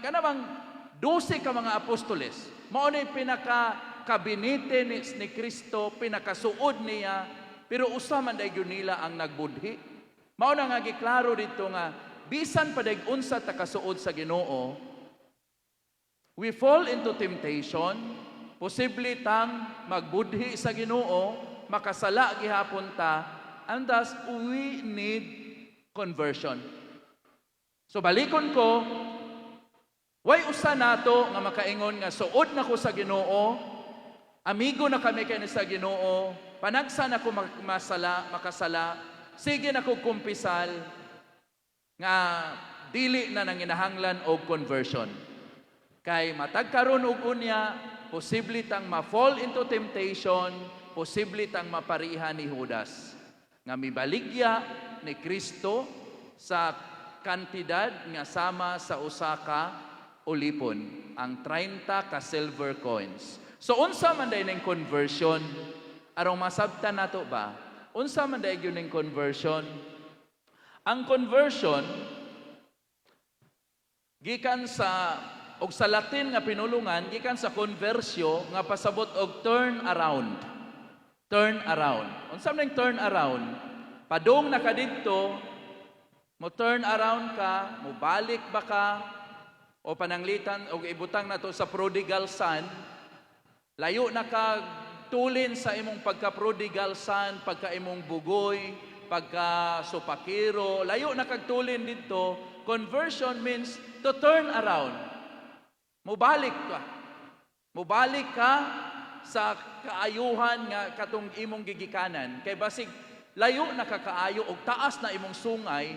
kanabang 12 ka mga apostoles, mao na pinaka-kabinete ni Kristo, pinakasuod niya, pero usa man dayon nila ang nagbudhi. Mao na nga giklaro dito nga, bisan pa dayon unsa ta kasuod sa Ginoo, we fall into temptation, posible tang magbudhi sa Ginoo, makasala gihapon ta, and thus we need conversion. So balikon ko, way usa nato nga makaingon nga suod na ko sa Ginoo, amigo na kami kani sa Ginoo, panagsan ako makasala, sige na ko kumpisal nga dili na nanginahanglan og conversion. Kay matag karon og unya, posible tang ma-fall into temptation, posible tang maparihan ni Judas nga mibaligya ni Kristo sa kantidad nga sama sa usa ka ulipon, ang 30 ka silver coins. So unsa man day ning conversion? Arong masabtan nato ba? Unsa man day gyud ning conversion? Ang conversion gikan sa og sa Latin nga pinulungan gikan sa conversio nga pasabot og turn around. Turn around. Unsa man ning turn around? Padung na ka didto, mo turn around ka, mo balik ba ka, o pananglitan o ibutang na to sa prodigal son, layo na ka tulin sa imong pagka-prodigal son, pagka imong bugoy, pagka supakiro, layo na kagtulin dito. Conversion means to turn around. Mubalik ka. Mubalik ka sa kaayuhan nga katong imong gigikanan. Kay basig layo na kakaayo og taas na imong sungay,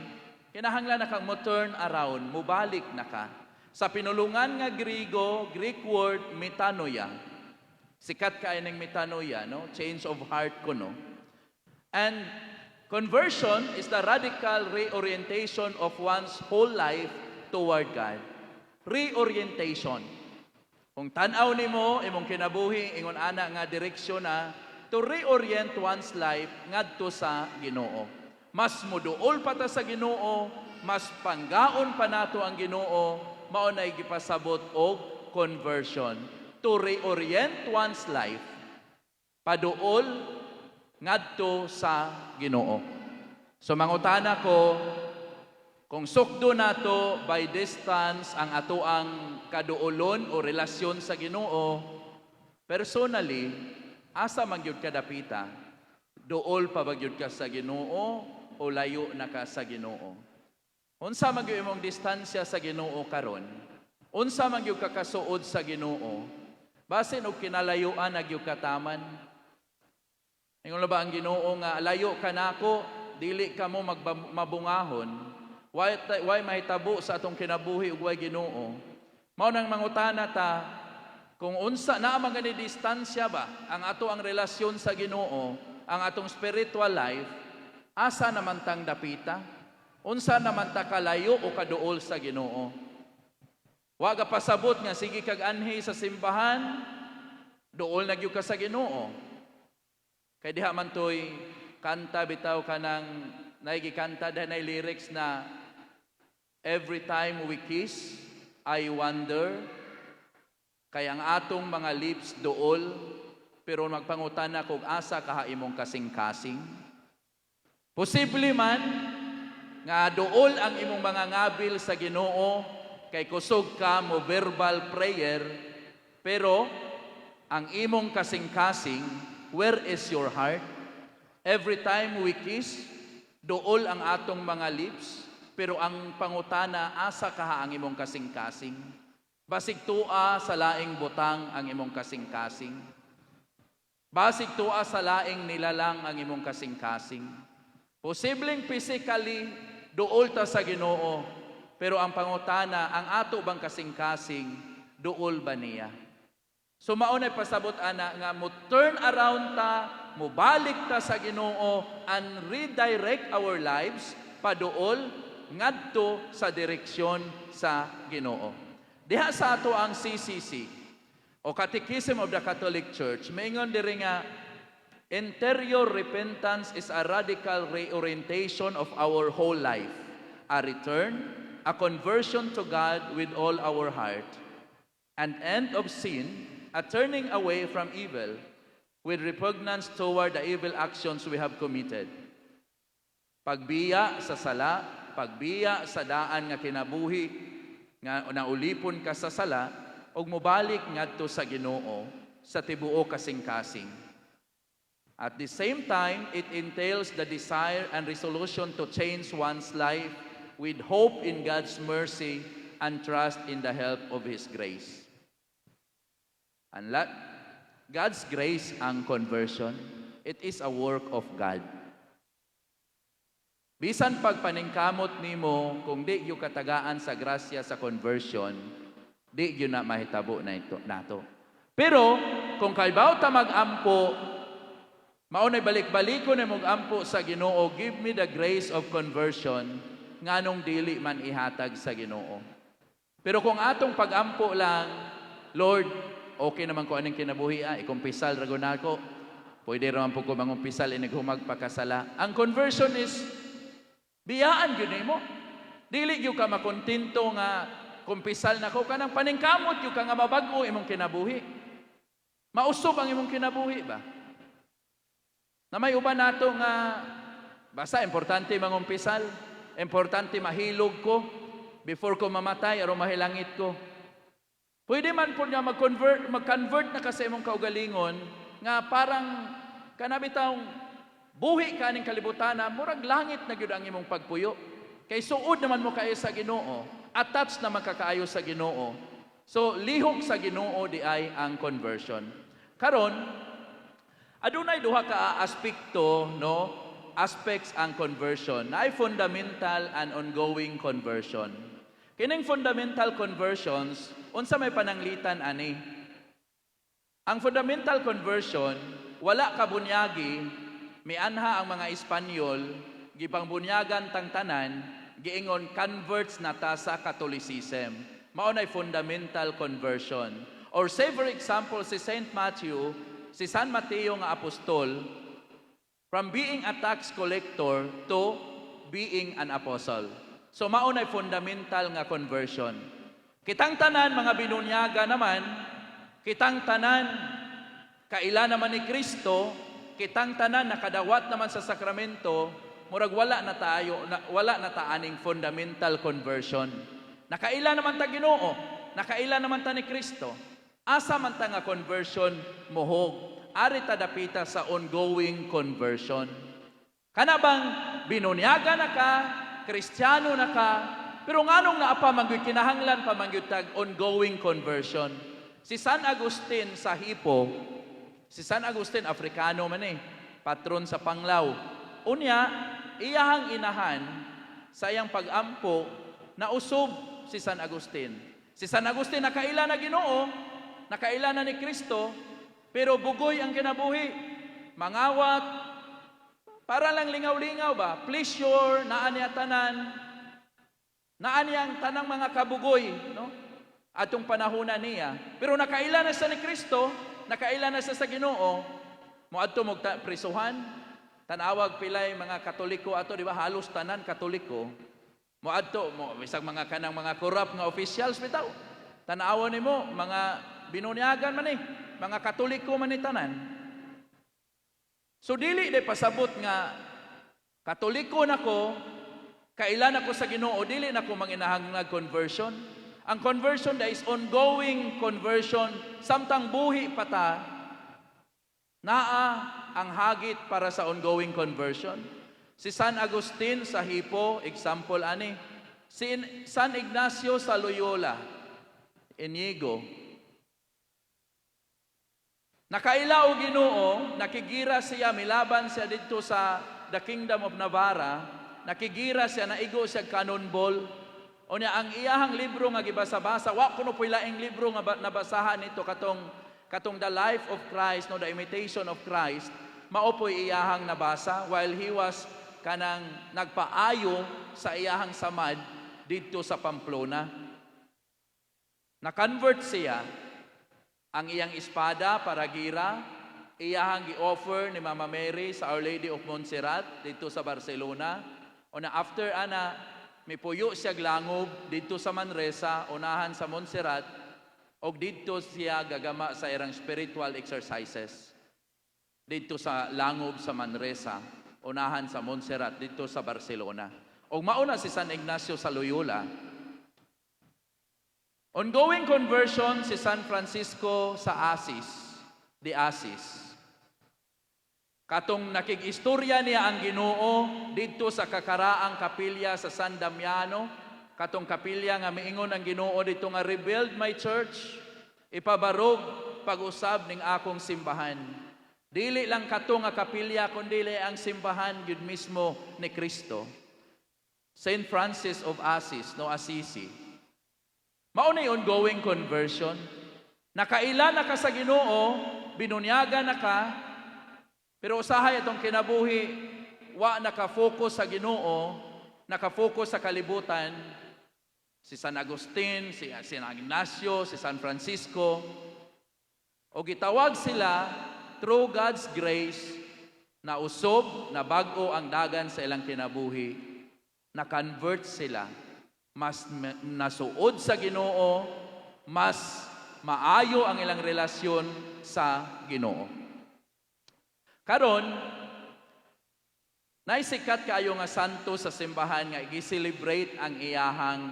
kinahanglan na kang mo turn around, mubalik na ka. Sa pinulungan nga Greek word metanoia. Sikat kay ning metanoia, no? Change of heart ko, no? And conversion is the radical reorientation of one's whole life toward God. Reorientation. Kung tanaw nimo imong kinabuhi ingon ana nga direksyon na to reorient one's life ngadto sa Ginoo. Mas moduol pa ta sa Ginoo, mas panggaon pa nato ang Ginoo, mao nay gipasabot og conversion. To reorient one's life paduol ngadto sa Ginoo. So mangutana ko, kung sukdo nato by distance ang atoang kaduolon o relasyon sa Ginoo, personally, asa man gyud ka dapita? Duol pa ba gyud ka sa Ginoo o layo na ka sa Ginoo? Unsa man gyud imong distansya sa Ginoo karon? Unsa man gyud ka kasuod sa Ginoo? Basin og kinalayuan na gyud kataman. Ingon ba ang Ginoo nga layo ka nako, dili ka mo mabungahon? Why mahitabo sa atong kinabuhi ug way Ginoo? Mao nang mangutana ta, kung unsa na man gani distansya ba ang ato ang relasyon sa Ginoo, ang atong spiritual life, asa naman tang dapita? Unsa naman ta kalayo o kaduol sa Ginoo? Wa ga pasabot nga sige kag anhi sa simbahan, duol na gyud ka sa Ginoo. Kay diha man toy kanta bitaw kanang naigikanta dahay lyrics na every time we kiss, I wonder, kay ang atong mga lips dool, pero magpangutana kung asa kaha imong kasing-kasing. Posible man, nga dool ang imong mga ngabil sa Ginoo, kay kusog ka mo verbal prayer, pero ang imong kasing-kasing, where is your heart? Every time we kiss, dool ang atong mga lips, pero ang pangutana, asa kaha ang imong kasing-kasing? Basig tua sa laing butang ang imong kasing-kasing. Basig tua sa laing nilalang ang imong kasing-kasing. Posibleng physically, dool ta sa Ginoo, pero ang pangutana, ang ato bang kasing-kasing, dool ba niya? So maunay pasabot ana nga mo turn around ta, mo balik ta sa Ginoo and redirect our lives paduol ngadto sa direksyon sa Ginoo. Diha sa ato ang CCC o Catechism of the Catholic Church, maingon diri nga interior repentance is a radical reorientation of our whole life, a return, a conversion to God with all our heart, an end of sin, a turning away from evil, with repugnance toward the evil actions we have committed. Pagbiya sa sala, pagbiya sa daan nga kinabuhi, nga naulipon ka sa sala, ug mobalik ngadto sa Ginoo sa tibuo kasing-kasing. At the same time, it entails the desire and resolution to change one's life with hope in God's mercy and trust in the help of His grace. And God's grace ang conversion, it is a work of God. Bisan pagpaningkamot nimo kung di yu katagaan sa grasya sa conversion, di yu na mahitabo na ito nato. Pero kung kaybaw ta magampo, maunay balik-baliko na mag-ampo sa Ginoo, give me the grace of conversion, nganong dili man ihatag sa Ginoo. Pero kung atong pag-ampo lang, Lord, okay naman ko anong kinabuhi, ikumpisal ragon ako, pwede naman po ko mangumpisal, inaghumag pakasala. Ang conversion is, biyaan yun mo. Dili yun ka makontinto nga, kumpisal na ko, kanang paningkamot yun ka nga mabago imong kinabuhi. Mausob ang imong kinabuhi ba? Na may uban nato nga, basta importante mangumpisal, importante mahilog ko, before ko mamatay, aron mahilangit ko. Pwede man po niya mag-convert na kasi imong kaugalingon, nga parang kanabitang buhi ka ning kalibutan na, murag langit na gyud ang imong pagpuyo. Kay suod naman mo kayo sa Ginoo, attached naman kakaayo sa Ginoo. So, lihok sa Ginoo di ay ang conversion. Karon, adunay duha ka aspekto, no? Aspects ang conversion. Na ay fundamental and ongoing conversion. Kining fundamental conversions, unsa may pananglitan ani? Ang fundamental conversion, wala ka bunyagi, mianha ang mga Espanyol, gipangbunyagan tang tanan, giingon converts na ta sa Catholicism. Mao nay fundamental conversion. Or say for example si Saint Matthew, si San Mateo nga apostol, from being a tax collector to being an apostle. So mao nay fundamental nga conversion. Kitang tanan mga binunyaga naman, kitang tanan kaila naman ni Kristo, kitang tanan nakadawat naman sa sakramento, murag wala na tayo, wala na taaning fundamental conversion. Nakaila naman ta Ginoo, nakaila naman ta ni Kristo. Asa man ta nga conversion mohog, ari ta dapita sa ongoing conversion. Kana bang binunyaga na ka, Kristiyano na ka, pero nganong naapa mangyud kinahanglan pa mangyud tag ongoing conversion. Si San Agustin sa Hippo, si San Agustin Afrikano man patron sa Panglao. Unya, iyahang inahan sa iyang pag-ampo na usob si San Agustin. Si San Agustin nakaila na Ginoo, nakaila na ni Kristo, pero bugoy ang kinabuhi. Mangawat, para lang lingaw-lingaw ba? Pleasure, naan niya tanan, naan niya ang tanang mga kabugoy, no? Atong panahona niya. Pero nakaila na sa ni Kristo, nakaila na sa Ginoo, moadto mog prisuhan, tanawag pilay mga Katoliko ato, di ba? Halos tanan Katoliko. Moadto mo bisag mga kanang mga corrupt nga officials bitaw. Tanawan nimo mga binunyagan man mga Katoliko man tanan. So dili de pasabot nga Katoliko nako, kailan ako sa Ginoo, dili nako manginahanglag conversion. Ang conversion is ongoing conversion, samtang buhi pata naa ang hagit para sa ongoing conversion. Si San Agustin sa Hippo, example ani. Si San Ignacio sa Loyola, Inigo. Nakaila og Ginoo, nakigira siya, milaban siya dito sa the Kingdom of Navarra, nakigira siya, naigo siya cannonball. O niya, ang iyahang libro nga gibasa-basa, wa kuno po'y laing libro nga nabasahan nito katong The Life of Christ, no, The Imitation of Christ, mao po'y iyahang nabasa while he was kanang nagpaayo sa iyahang samad dito sa Pamplona. Na-convert siya, ang iyang espada para gira, iyahang gi-offer ni Mama Mary sa Our Lady of Montserrat dito sa Barcelona. O na after ana, mipuyo siya langob dito sa Manresa, unahan sa Montserrat, o dito siya gagama sa irang spiritual exercises. Dito sa langob sa Manresa, unahan sa Montserrat, dito sa Barcelona. O mauna si San Ignacio sa Loyola. Ongoing conversion si San Francisco sa de Assis. Katong nakig-istorya niya ang Ginoo dito sa kakaraang kapilya sa San Damiano, katong kapilya nga miingon ang Ginoo dito nga rebuild my church, ipabarog pag-usab ning akong simbahan. Dili lang kato nga kapilya kundi ang simbahan gyud mismo ni Kristo. Saint Francis of Assisi. Mao nay ongoing conversion. Nakaila na ka sa Ginoo, binunyaga na ka, pero usahay itong kinabuhi, wa nakafocus sa Ginoo, nakafocus sa kalibutan. Si San Agustin, si San Ignacio, si San Francisco, o gitawag sila through God's grace, na usob, na bag-o ang dagan sa ilang kinabuhi, na-convert sila, mas nasuod sa Ginoo, mas maayo ang ilang relasyon sa Ginoo. Karon, naisikat kayo nga santo sa simbahan nga i-celebrate ang iyahang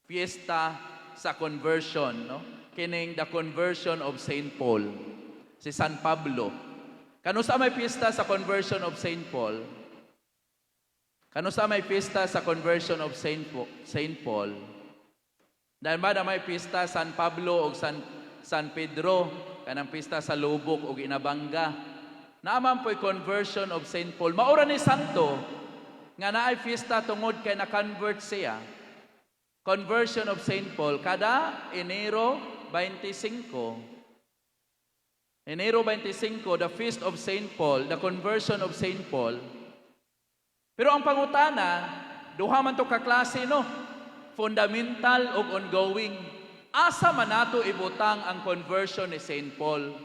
fiesta sa conversion, no? Kining the conversion of Saint Paul, si San Pablo. Kanusa may fiesta sa conversion of Saint Paul? Kanusa may fiesta sa conversion of Saint Paul? Dahil ba na may fiesta San Pablo o San Pedro, kanang fiesta sa Lubok o Inabanga. Naaman po'y conversion of Saint Paul. Maura ni Santo, nga naay fiesta tungod kay na-convert siya. Conversion of Saint Paul, kada Enero 25. Enero 25, the feast of Saint Paul, the conversion of Saint Paul. Pero ang pangutana, duha man to kaklase, no? Fundamental o ongoing. Asa man nato ibutang ang conversion ni Saint Paul?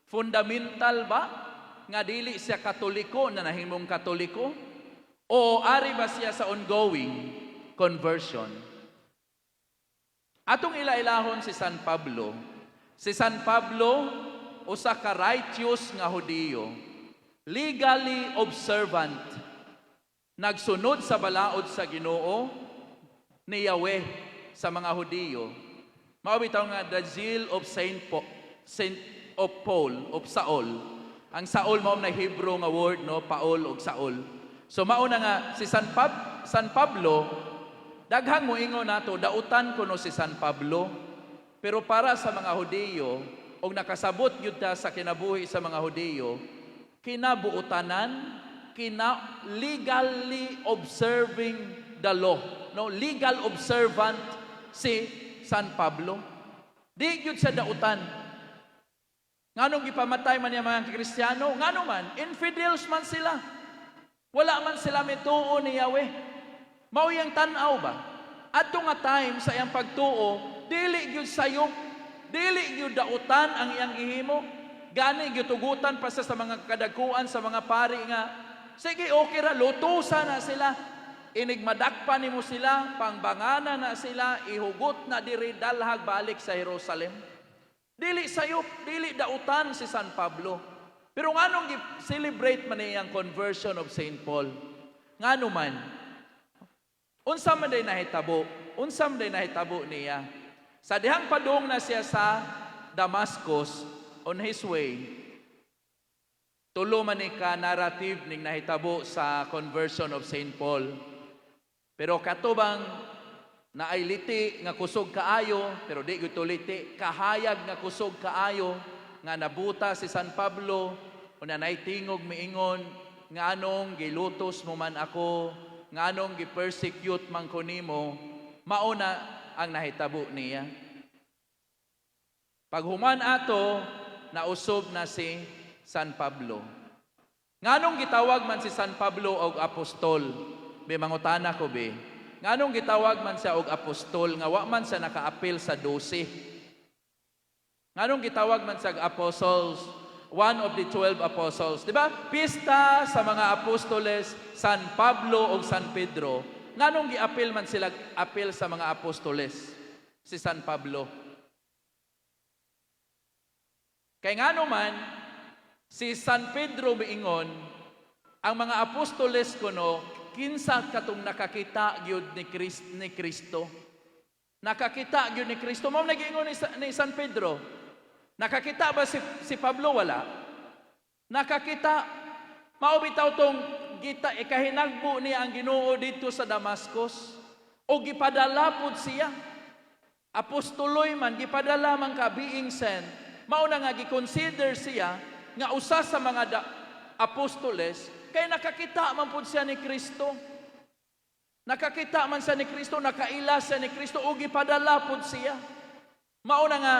Fundamental ba? Nga dili siya Katoliko na nahimong Katoliko? O ari ba siya sa ongoing conversion? Atong ilailahon si San Pablo. Si San Pablo, usa ka righteous nga Hudiyo, legally observant, nagsunod sa balaod sa Ginoo ni Yahweh sa mga Hudiyo. Mao bitaw nga the zeal of Saint Paul, of Saul. Ang Saul mao na Hebrew nga word, no, Paul og Saul. So mao na nga si San Pablo, daghang moingon nato dautan kuno si San Pablo, pero para sa mga Hudiyo og nakasabot gyud ta sa kinabuhi sa mga Hudiyo, kinabuutanan, legally observing the law, no, legal observant si San Pablo. Di gyud sa dautan. Nganong gipamatay man yung mga Kristiyano? Ngano man, infidels man sila. Wala man sila mituo ni Yahweh. Mao yang tan-aw ba? Adto nga time sa iyang pagtuo, dili gyud sayop, dili gyud dautan ang iyang gihimo. Gani gyud tugutan pa sa mga kadagkuan sa mga pari nga, sige okay ra, lutusan na sila. Inigmadakpan nimo sila, pangbangana na sila, ihugot na diri dalhag balik sa Jerusalem. Dili sayop, dili dautan si San Pablo. Pero nganong celebrate man niyang conversion of Saint Paul? Ngano man? Unsa man day nahitabo? Unsa man day nahitabo niya? Sa dihang padung na siya sa Damascus, on his way, tulo man ni ka narrative ning nahitabo sa conversion of Saint Paul. Pero katubang na ay liti nga kusog kaayo, pero di gyud liti, kahayag nga kusog kaayo, nga nabuta si San Pablo, una naitingog miingon, nga anong gilutos mo man ako, nga anong gi-persecute man ko nimo, mauna ang nahitabo niya. Paghuman ato, nausob na si San Pablo. Nganong gitawag man si San Pablo og apostol? Be mangutana ko be. Nganong gitawag man siya og apostol nga wa man siya nakaapil sa 12? Nganong gitawag man siya apostles, one of the 12 apostles? Di ba? Pista sa mga apostoles, San Pablo o San Pedro. Nganong giapil man sila apil sa mga apostoles si San Pablo? Kay ngano man si San Pedro miingon ang mga apostoles kuno kinsa katong nakakita gyud ni Kristo. Nakakita gyud ni Kristo. Mao nag-ingon ni San Pedro. Nakakita ba si Pablo? Wala. Nakakita. Mao bitaw tong ikahinagbo niya ang Ginoo dito sa Damascus o gipadala pud siya. Apostoloy man gipadala man ka being sent. Mao na nga gi-consider siya nga usa sa mga apostoles kay nakakita man pud siya ni Kristo. Nakakita man siya ni Kristo, nakaila siya ni Kristo o gipadala pud siya. Mao na nga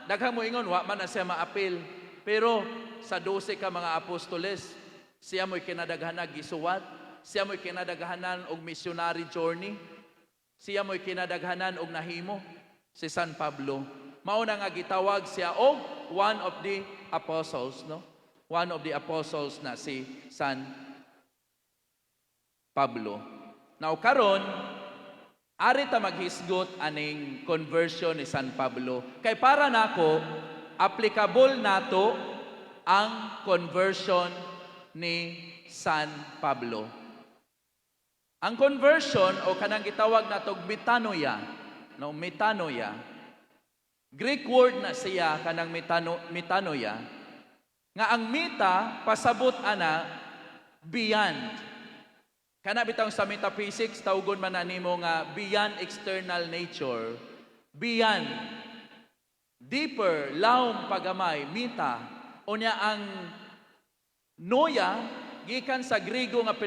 daghang moingon wa man na siya maapil. Pero sa 12 ka mga apostoles, siya mo'y kinadaghanan gisuwat, siya mo'y kinadaghanan og missionary journey, siya mo'y kinadaghanan og nahimo si San Pablo. Mao na nga gitawag siya og one of the apostles, no? One of the apostles na si San Pablo. Now karon ari ta maghisgot aning conversion ni San Pablo. Kay para nako applicable nato ang conversion ni San Pablo. Ang conversion o kanang gitawag natog metanoia, no, metanoia. Greek word na siya kanang metanoia. Nga ang meta pasabot ana beyond. Kana bitaw sa metaphysics tawgon man nimo nga beyond external nature, beyond deeper, lawom pagamay, meta. Unya ang noia gikan sa Griego nga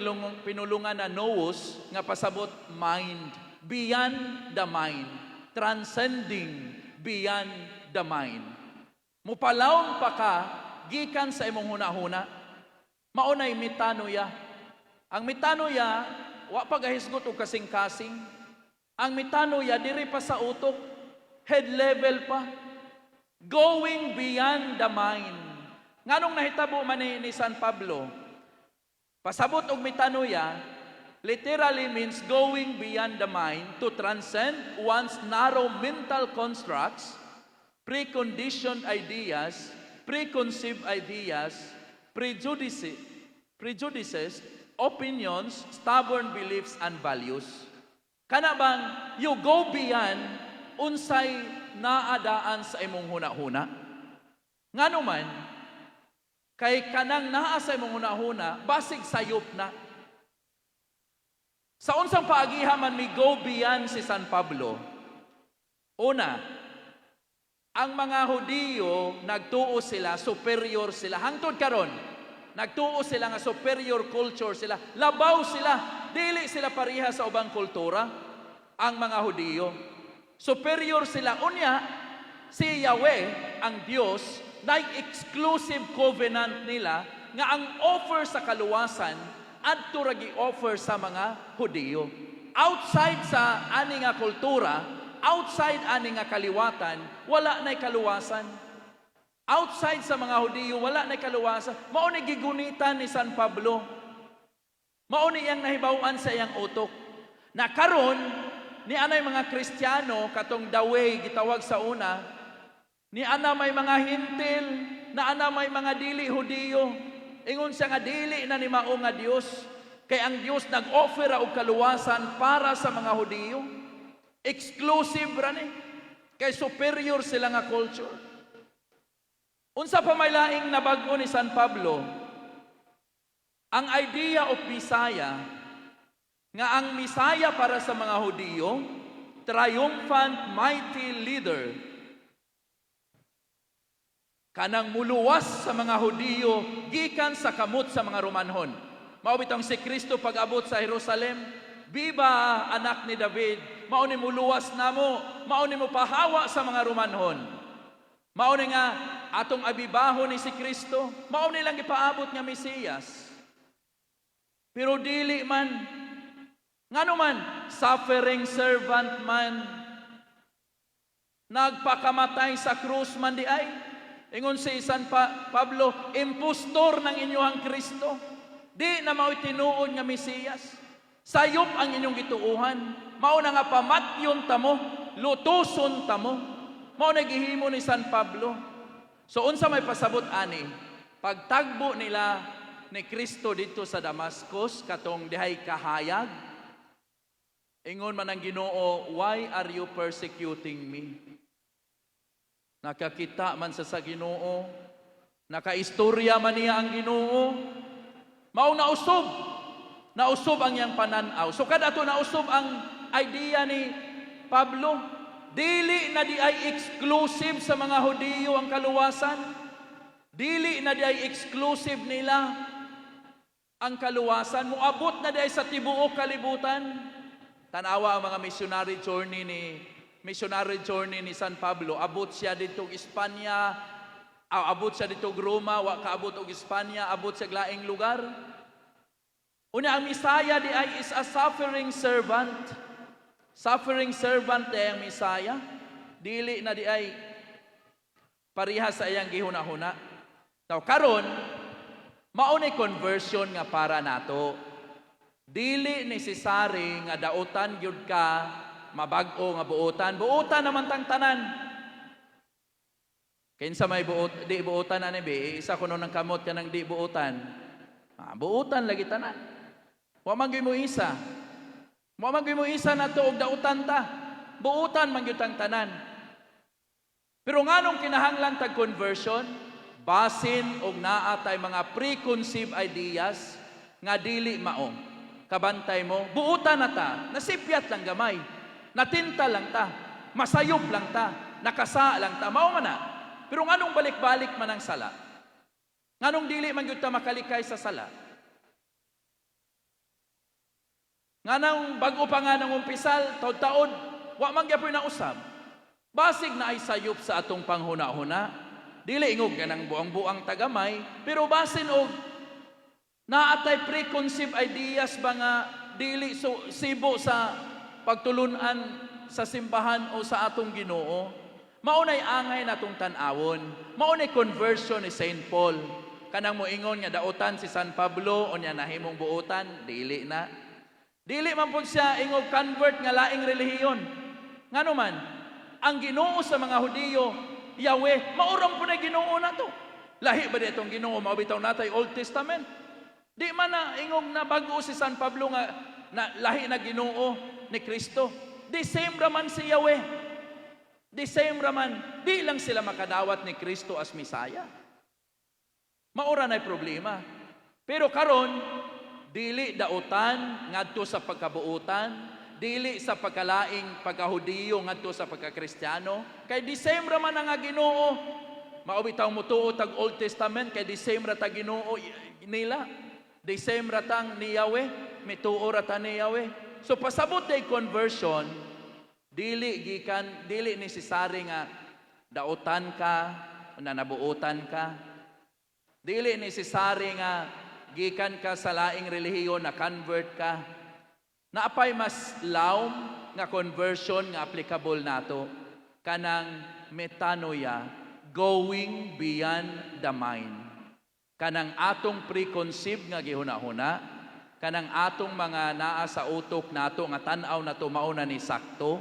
pinulungan na nous nga pasabot mind, beyond the mind, transcending beyond the mind. Mupalawon pa ka gikan sa imong hunahuna. Maunay metanoia. Ang metanoia wa pa gahisgot og kasing-kasing. Ang metanoia diri pa sa utok, head level pa. Going beyond the mind. Nganong nahitabo man ni San Pablo? Pasabot og metanoia literally means going beyond the mind to transcend one's narrow mental constructs, preconditioned ideas, preconceived ideas, prejudices, opinions, stubborn beliefs and values. Kana bang you go beyond unsay naadaan sa imong hunahuna? Ngano man kay kanang naa sa imong hunahuna basig sayop na. Sa unsang paagiha man mi go beyond si San Pablo. Una, ang mga Hudiyo nagtuo sila superior sila hangtod karon. Nagtuo sila nga superior culture sila. Labaw sila, dili sila pareha sa ubang kultura ang mga Hudiyo. Superior sila unya si Yahweh ang Dios na exclusive covenant nila nga ang offer sa kaluwasan adto ra gi-offer sa mga Hudiyo. Outside sa ani nga kultura, outside ani nga kaliwatan, wala nay kaluwasan. Outside sa mga Hudiyo, wala nay kaluwasan. Mao ni gigunitan ni San Pablo. Mao ni iyang nahibaw-an sa iyang utok. Na karon ni anay mga Kristiyano katong the way gitawag sa una, ni ana may mga hintil, na ana may mga dili Hudiyo. Ingon siya nga dili na ni mao nga Dios. Kay ang Dios nag-offer og kaluwasan para sa mga Hudiyo. Exclusive ra ni. Kay superior sila nga culture. Unsa pa may laing nabag-o ni San Pablo? Ang idea of Messiah, nga ang Messiah para sa mga Hudiyo, triumphant mighty leader, kanang muluwas sa mga Hudiyo gikan sa kamot sa mga Romanhon. Mao bitong si Kristo pag-abot sa Jerusalem, biba anak ni David, mao ni muluwas namo, mao ni mo pahawa sa mga Romanhon. Mao ni nga atong abibaho ni si Kristo, mao ni lang ipaabot nga Mesiyas. Pero dili man, ngano man, suffering servant man, nagpakamatay sa krus man di ay. Ingon si San Pablo, impostor ng inyohang Kristo. Di na mao'y tinuod nga Mesiyas. Sayop ang inyong gituuhan. Mao na nga pamatyon tamo, lutuson tamo. Mao na gihimo ni San Pablo. So unsa may pasabot ani? Pagtagbo nila ni Kristo dito sa Damascus katong dihay kahayag, ingon man ang Ginoo, why are you persecuting me? Nakakita man sa Ginoo, nakaistorya man niya ang Ginoo, mao nausob ang iyang pananaw. So kada to nausob ang idea ni Pablo, dili na di ay exclusive sa mga Hudiyo ang kaluwasan. Dili na di ay exclusive nila ang kaluwasan. Muabot na di ay sa tibuok kalibutan. Tanawa ang mga missionary journey ni San Pablo. Abot siya dito Espanya, abot siya dito Roma, wa kaabot og Espanya, abot sa laing lugar. Una ang Misaya di ay is a suffering servant. Suffering servant di ang Misaya. Dili na di ay parihas sa iyang gihuna-huna. Now, karon, maunay conversion nga para nato. Dili necessary nga dautan gyud ka, mabag-o nga buotan. Buotan naman tang tanan. Kinsa may di buotan ani be, isa kuno ng kamot kanang di buotan. Buotan lagi tanan. Wa man gyud mo isa. Wa man gyud mo isa nato og dautan ta. Buotan man gyud tang tanan. Pero nganong kinahanglan tag conversion? Basin og naa tay mga preconceived ideas nga dili mao. Kabantay mo, buutan na ta, nasipyat lang gamay, natinta lang ta, masayop lang ta, nakasa lang ta, mao man na. Pero nganong balik-balik man ang sala? Nganong dili man gyud ta makalikay sa sala? Nganong bag-o pa nga nang umpisal, taod-taod, wa man gyapon na usab. Basig na ay sayop sa atong panghuna-huna. Dili ingog kanang buang-buang tagamay, pero basin og naatay preconceived ideas ba nga dili sibo sa pagtulunan sa simbahan o sa atong Ginoo. Maunay angay natong tan-awon. Maunay conversion ni Saint Paul. Kanang moingon nga dautan si San Pablo unya nahimong buotan, dili na. Dili man pud siya ingog convert nga laing relihiyon. Ngano man, ang Ginoo sa mga Hudiyo Yahweh, maurang po na Ginoo na to. Lahi ba ditong Ginoo, maubitaw natay Old Testament? Di man na ingong na bago si San Pablo nga na lahi na Ginoo ni Kristo. The same raman si Yahweh. The same raman. Di lang sila makadawat ni Kristo as Misaya. Maura na'y problema. Pero karon, dili dautan ngadto sa pagkabuutan, dili sa pagkalaing pagkahudiyo ngadto sa pagkakristiyano. Kay di same ra man ang Ginoo. Maubitaw mo tuo tag Old Testament kay di same ra ta Ginoo nila. Di same ra tang ni Yahweh, mituo ra ta ni Yahweh. So pasabot day conversion, dili necessary nga dautan ka, nanabuutan ka. Dili necessary nga gikan ka sa laing relihiyon na convert ka. Naapay mas lawm nga conversion nga applicable nato kanang metanoia, going beyond the mind. Kanang atong preconceived nga gihuna-huna, kanang atong mga naa sa utok nato nga tan-aw nato mao na ni sakto,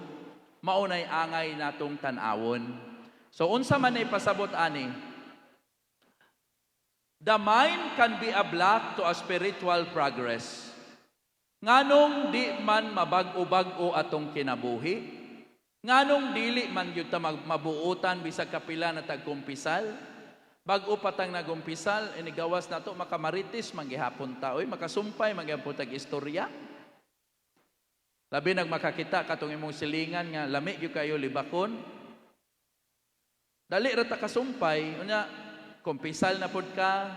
mao nay angay natong tan-awon. So unsa man ay pasabot ani? The mind can be a block to a spiritual progress. Nganong di man mabag-o-bag-o atong kinabuhi? Nganong dili man gyud ta mabuutan bisag kapila na tagkumpisal? Bag-o patang nagumpisal, inigawas nato makamaritis manggihapon ta, oy makasumpay manggihapon tag istorya. Labi nagmakakita katong imong silingan nga lami gyud kayo libakon. Dali ra ta kasumpay, unya kumpisal na pud ka.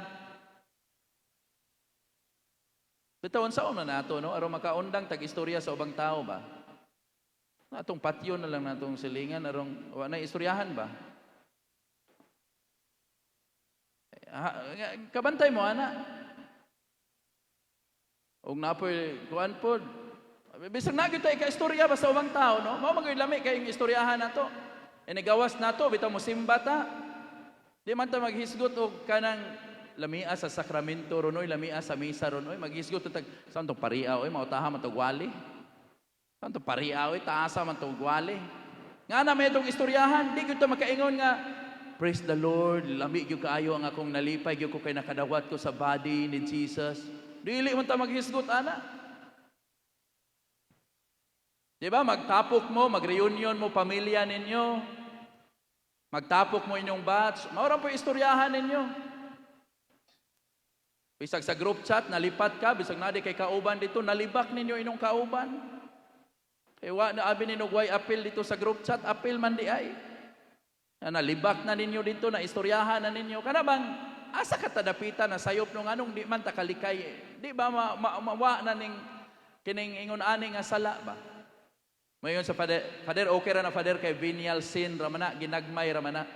Bitawan sa una nato, no? Aron makaundang tag-istorya sa ubang tao ba? Natong patio na lang natong silingan, aron wa na istoryahan ba? Kabantay mo, ana. Og napoy, kuan pod. Bisag na gyud tay ka-istorya ba sa ubang tao, no? Mao magay lami kay istoryahan nato. Inigawas nato, bitaw mo simba ta. Di man ta maghisgot og kanang lamia sa sakramento ron oy, lamia sa misa ron oy, maghisgot tag saan to paria oy, mautaha man to gwali. Saan to paria oy, taasa man to gwali. Nga na may itong istoryahan, di gyud to makaingon nga praise the Lord, lami gyud kaayo ang akong nalipay gyud ko kay nakadawat ko sa body ni Jesus. Dili man ta maghisgot ana. Di ba, magtapok mo, mag-reunion mo, pamilya ninyo. Magtapok mo inyong batch. Maurang po istoryahan ninyo. Bisag sa group chat, nalipat ka, bisag na di kay kauban dito, nalibak ninyo inyong kauban. Kaya na abi ninyo way appeal dito sa group chat, appeal man di ay. Nalibak na ninyo dito, na istoryahan na ninyo. Kana bang, asa ka tadapitan na sayop nung anong di man takalikay. Di ba mawa na ning kining ingon ani nga sala ba? Mayon sa Father okay ra na Father kay venial sin ramana ginagmay ramana.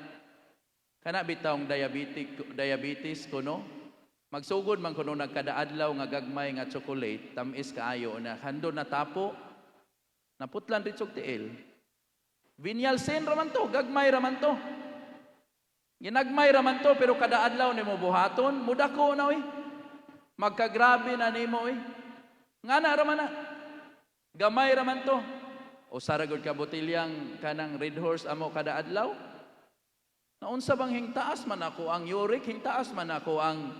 Kana bitawng diabetes kuno. Magsugod man kuno nagkadaadlaw nga gagmay nga chocolate tamis kaayo na handon na tapo naputlan ritsog tiil. Venial sin raman to, gagmay raman to. Ginagmay raman to pero kadaadlaw nimo buhaton, mudako na oy. Magkagrabe na nimo oy. Ngana raman na. Gamay raman to. O saragod ka botilyang kanang Red Horse amo kada adlaw? Naunsa bang hingtaas man ako ang uric, hingtaas man ako ang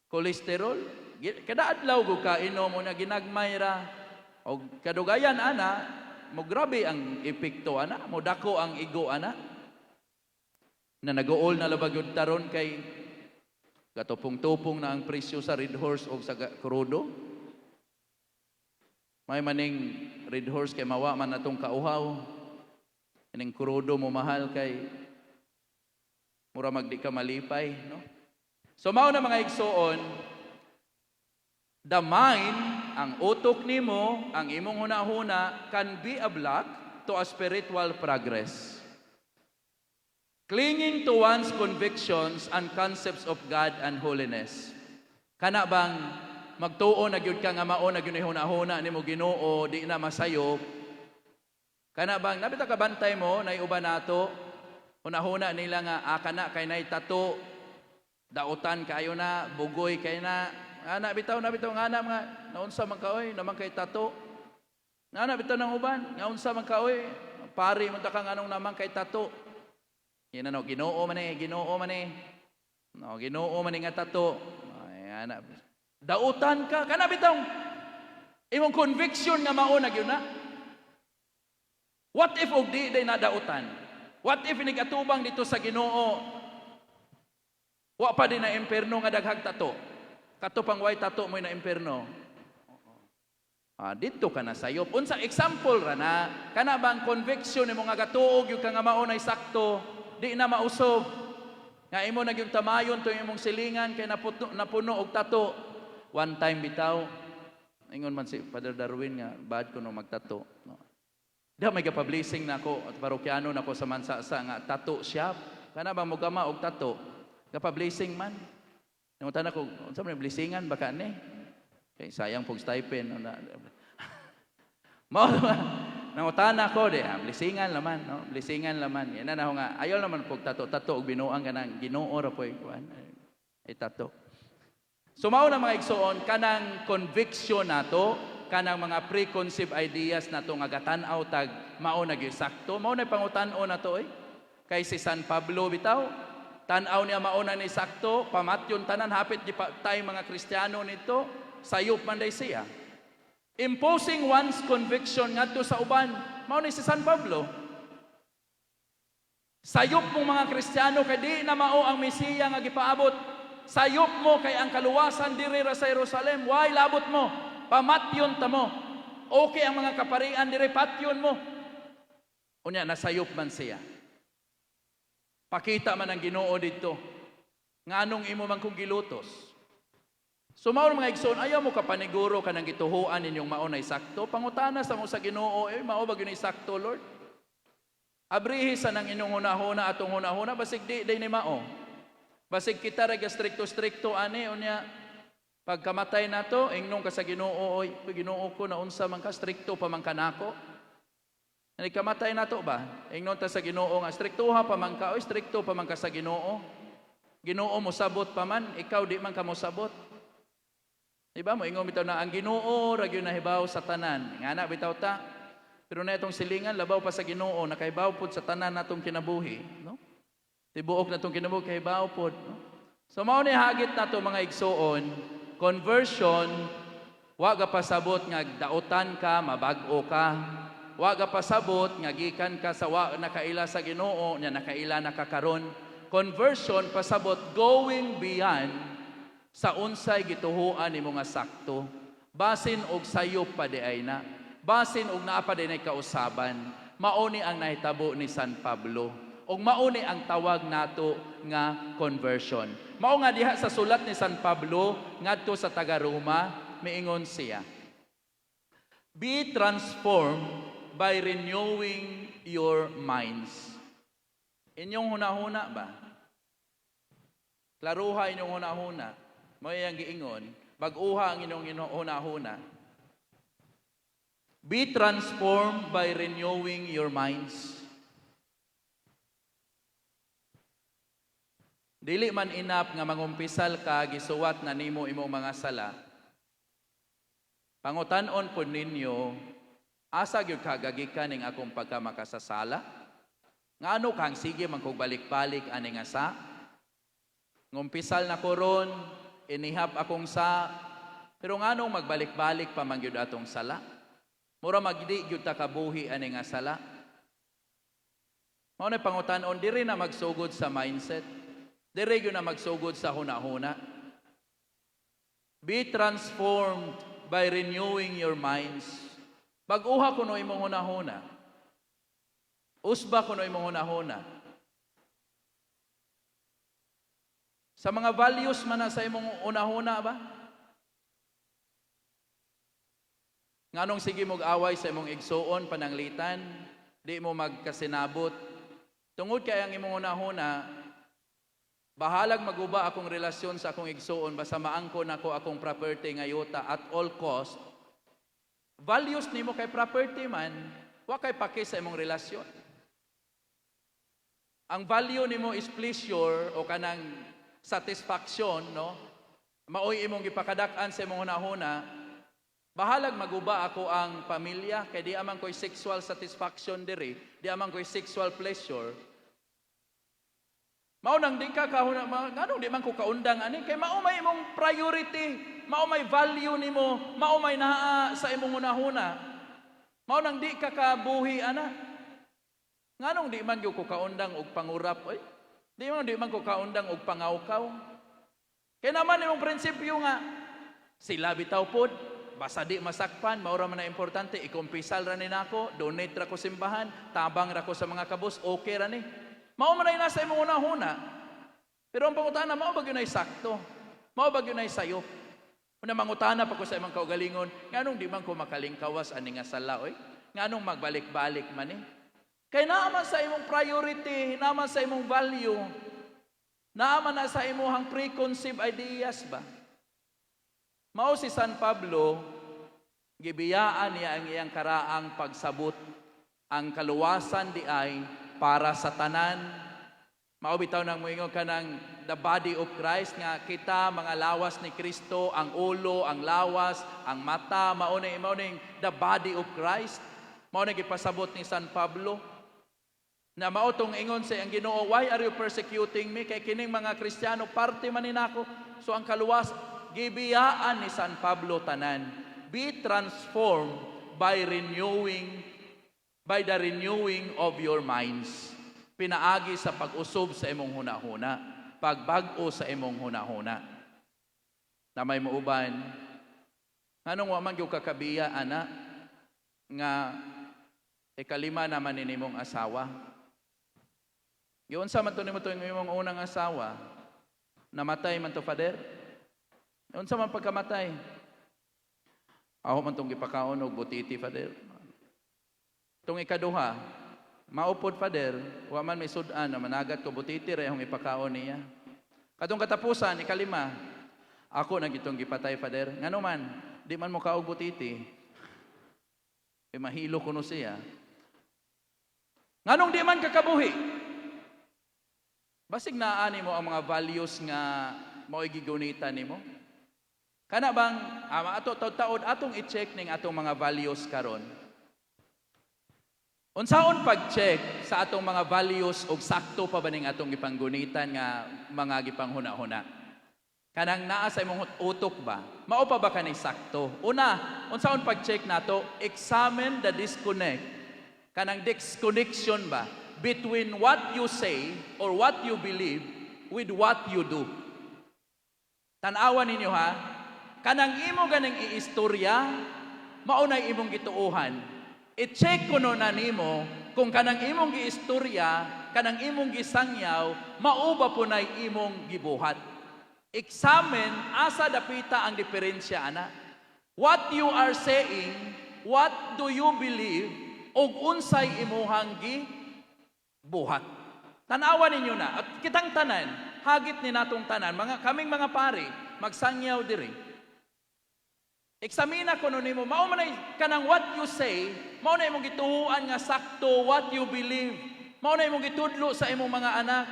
cholesterol? Kada adlaw go ka inom mo na ginagmay ra. O kadugayan ana, mo grabe ang epekto ana, mo dako ang igo ana. Na nag-uol na labag yun taron kay katupong-tupong na ang presyo sa Red Horse o sa crudo. May maning Red Horse kay mawa man natong kauhaw. Ining kurudo mo mahal kay mura magdi ka malipay, no? So mao na mga igsoon, the mind, ang utok nimo, ang imong hunahuna can be a block to a spiritual progress. Clinging to one's convictions and concepts of God and holiness. Kana bang magtuo na gyud ka nga mao na gyud hunahuna nimo Ginoo di na masayop. Kana bang nabita ka bantay mo nay uban nato hunahuna nila nga kana kay nay tato dautan kayo na bugoy kay na ana bitaw ngana mga naunsa man kaoy naman kay tato. Ngana bitaw nang uban nga unsa man kaoy pari man ta kang anong naman kay tato. Yan ano Ginoo man eh. No Ginoo man nga tato. Ay ana dautan ka, kana bitong imong conviction nga mao na gyud na. What if og di na dautan? What if nigatubang dito sa Ginoo? Wa pa din na imperno nga daghag tato. Kato pang way tato mo na imperno. Dito ka na sayop. Unsa example ra na kana bang conviction nimo nga gatuog yung ka nga mao na sakto, di na mausog. Nga imo na gyud tamayon to imong silingan kay napuno og tato. One time bitaw, ingon man si Father Darwin nga, bad ko no magtato. No. Diha may gapablessing na ako, at parokyano na ako sa Mansasa nga, tato shop. Kana ba mo gama og tato? Gapablessing man. Nangutan ako, saan mo blessingan, baka ni? Okay, sayang pong stipend. Nangutan ako, blessingan laman. No? Blessingan laman. Yan na ako nga, ayaw naman pong tato og binuang ka ng Ginoo ra po. Ay tato. So mao na mga igsoon kanang conviction nato, kanang mga preconceived ideas nato nga gatan-aw tag mao na gyud sakto, mao na pangutan-o nato kay si San Pablo bitaw, tan-aw niya mao na ni sakto, pamatyon tanan hapit di pa tay mga Kristiyano nito, sayop man day siya. Imposing one's conviction ngadto sa uban, mao ni si San Pablo. Sayop mong mga Kristiyano kay di na mao ang Mesiya nga gipaabot. Sayop mo kay ang kaluwasan diri ra sa Jerusalem. Why labot mo? Pamatyon ta mo. Okay ang mga kaparian diri patyon mo. Unya nasayop man siya. Pakita man ang Ginoo didto. Nganong imo man kung gilutos. So mao mga igsoon, ayaw mo kapaniguro kanang gituhuan ninyong mao na sakto. Pangutana sa mo sa Ginoo, mao ba gyud sakto Lord? Abrihi sa nang inyong hunahuna atong hunahuna basig di ni mao. Basig kita rega strikto ani unya pagkamatay nato ingnon ka sa Ginoo oy Ginoo ko na unsa man ka strikto pa man kanako. Ani kamatay nato ba? Ingnon ta sa Ginoo nga striktuha pa man ka oy strikto pa man ka sa Ginoo. Ginoo mo sabot pa man, ikaw di man ka mo sabot. Diba mo ingon bitaw na ang Ginoo ra gyud nahibaw sa tanan. Ngana bitaw ta. Pero na itong silingan labaw pa sa Ginoo nakahibaw pod sa tanan natong kinabuhi, no? Tibuok natong kinabuhi kahibaw pod, no? So mao ni hagit nato mga igsoon, conversion wa ga pasabot nga dautan ka, mabag-o ka. Wa ga pasabot nga gikan ka sa wa nakaila sa Ginoo nya nakaila na kakaron. Conversion pasabot going beyond sa unsay gituhuan nimo nga sakto. Basin og sayop pa di ay na. Basin og naa pa din ay kausaban. Mauni ang nahitabo ni San Pablo. Og mauni ang tawag nato nga conversion. Mao nga diha sa sulat ni San Pablo ngadto sa taga-Roma miingon siya, be transformed by renewing your minds. Inyong hunahuna ba? Klaruha inyong hunahuna. Mao yang giingon, bag-uha ang inyong hunahuna. Be transformed by renewing your minds. Dili man inap nga mangumpisal ka gisuwat na nimo imong mga sala. Pangutan-on po ninyo, asa gyud kagagikan ning akong pagkamakasasala? Ngano kang sige man kog balik-balik ani nga sa? Ngumpisal na ko ron, inihap akong sa, pero nganong magbalik-balik pa man gyud atong sala? Mura magdi gyud ta kabuhi ani nga sala. Mao na pangutan-on diri na magsugod sa mindset. Diri gyud na magsugod sa hunahuna. Be transformed by renewing your minds. Bag-uha kuno imong hunahuna. Usba kuno imong hunahuna. Sa mga values man na sa imong hunahuna ba? Nganong sige mog away sa imong igsuon pananglitan, di mo magkasinabot. Tungod kay ang imong hunahuna, bahalag maguba akong relasyon sa akong igsuon, basta maangkon ako akong property ngayota at all cost. Values nimo kay property man, wa kay paki sa imong relasyon. Ang value nimo is pleasure o kanang satisfaction, no? Maoy imong gipakadak-an sa imong hunahuna. Bahalag maguba ako ang pamilya kay di amang ko'y sexual satisfaction diri, di amang ko'y sexual pleasure. Mao nang di ka kahuna, nganong di man ko kaundang ani kay mao may imong priority, mao may value nimo, mao may naa sa imong hunahuna. Mao nang di ka kabuhi ana. Nganong di man gyud ko kaundang og pangurap oy? Di man ko kaundang og pangawkaw. Kay naman imong prinsipyo nga sila bitaw pod basta di masakpan, maura man na importante, ikumpisal ra ni nako, donate ra ko simbahan, tabang ra ko sa mga kabus, okay ra ni. Mao man ay nasa imong hunahuna. Pero ang pangutana, mao ba gyud nay sakto? Mao ba gyud nay sayo? Una mangutana pa ko sa imong kaugalingon, nganong di man ko makalingkawas ani nga sala oy? Nganong magbalik-balik man ni? Kay naaman sa imong priority, naaman sa imong value, naaman na sa imong preconceived ideas ba? Mao si San Pablo, gibiyaan niya ang iyang karaang pagsabot. Ang kaluwasan di ay para sa tanan. Mao bitaw nang moingon ka ng the body of Christ nga kita mga lawas ni Kristo, ang ulo, ang lawas, ang mata, mao ning the body of Christ. Mao na gipasabot ni San Pablo. Na mao tong ingon sa ang Ginoo, why are you persecuting me? Kay kining mga Kristiyano parte man ni nako. So ang kaluwas gibiyaan ni San Pablo tanan, be transformed by the renewing of your minds. Pinaagi sa pag-usob sa imong hunahuna, pagbag-o sa imong hunahuna. Na may mauban, nganong wa man gyud kakabiya ana nga ikalima naman ni nimong asawa. Giunsa man to nimo to imong unang asawa? Namatay man to, Father? Unsa man pagkamatay? Ako man tong gipakaon og butiti, Father. Tong ikaduha, maupod, Father, wa man may sudan na managat ko butiti ra akong ipakaon niya. Kadtong katapusan, ikalima, ako na gitong gipatay, Father. Ngano man, di man mo kaog butiti. Mahilo kuno siya. Nganong di man kakabuhi? Basig naani mo ang mga values nga mao'y gigunitan nimo. Kana bang ato taud-taud atong i-check ning atong mga values karon. Unsaon pag-check sa atong mga values og sakto pa ba ning atong gipanggunitan nga mga gipanghuna-huna? Kanang naa sa imong utok ba? Mao pa ba kani sakto? Una, unsaon pag-check nato? Examine the disconnect. Kanang disconnection ba between what you say or what you believe with what you do. Tan-awan ninyo ha, kanang imo ganing iistorya, mao nay imong gituohan. I-check kuno na nimo kung kanang imong giistorya, kanang imong gisangyaw, mao ba po nay imong gibuhat. Examine asa dapita ang diferensya ana. What you are saying, what do you believe, ug unsay imuhang gibuhat. Tan-awan ninyo na at kitang tanan, hagit ni natong tanan, kaming mga pare, magsangyaw diri. Eksamina kuno nimo, mao man ay kanang what you say, mao na imong gituhuan nga sakto what you believe. Mao na imong gitudlo sa imong mga anak.